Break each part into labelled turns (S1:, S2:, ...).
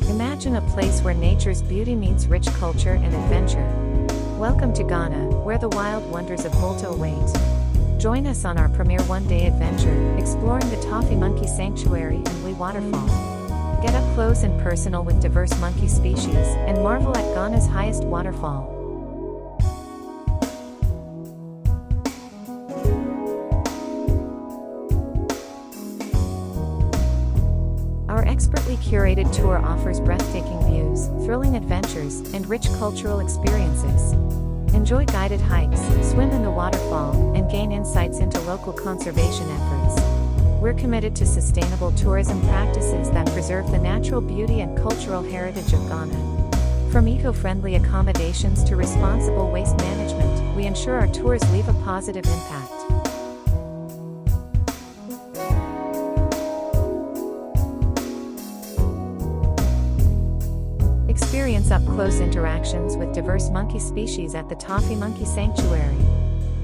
S1: Imagine a place where nature's beauty meets rich culture and adventure. Welcome to Ghana, where the wild wonders of Volta await. Join us on our premier one-day adventure, exploring the Tafi Monkey Sanctuary and Wli Waterfall. Get up close and personal with diverse monkey species, and marvel at Ghana's highest waterfall. Our expertly curated tour offers breathtaking views, thrilling adventures, and rich cultural experiences. Enjoy guided hikes, swim in the waterfall, and gain insights into local conservation efforts. We're committed to sustainable tourism practices that preserve the natural beauty and cultural heritage of Ghana. From eco-friendly accommodations to responsible waste management, we ensure our tours leave a positive impact. Experience up-close interactions with diverse monkey species at the Tafi Monkey Sanctuary.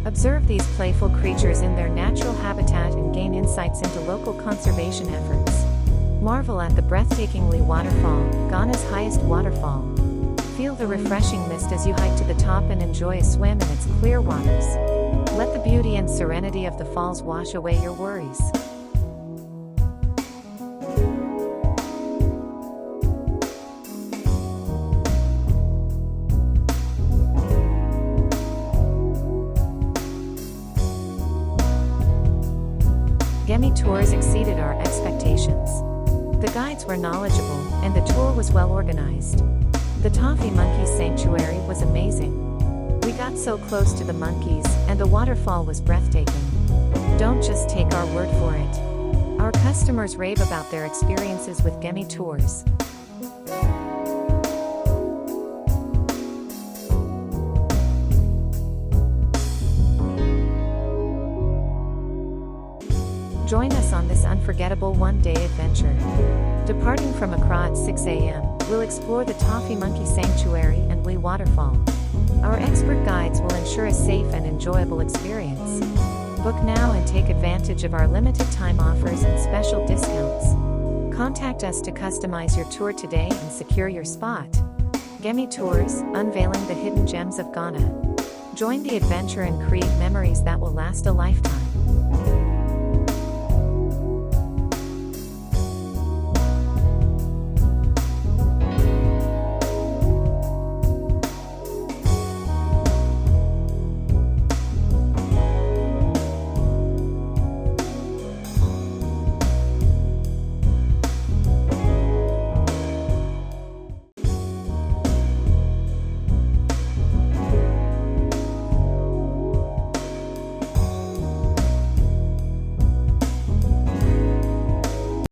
S1: Observe these playful creatures in their natural habitat and gain insights into local conservation efforts. Marvel at the breathtaking Wli Waterfall, Ghana's highest waterfall. Feel the refreshing mist as you hike to the top and enjoy a swim in its clear waters. Let the beauty and serenity of the falls wash away your worries. Gemi tours exceeded our expectations. The guides were knowledgeable, and the tour was well organized. The Tafi Monkey Sanctuary was amazing. We got so close to the monkeys, and the waterfall was breathtaking. Don't just take our word for it. Our customers rave about their experiences with Gemi tours. Join us on this unforgettable one-day adventure. Departing from Accra at 6 a.m., we'll explore the Tafi Monkey Sanctuary and Wli Waterfall. Our expert guides will ensure a safe and enjoyable experience. Book now and take advantage of our limited time offers and special discounts. Contact us to customize your tour today and secure your spot. Gemi Tours, unveiling the hidden gems of Ghana. Join the adventure and create memories that will last a lifetime.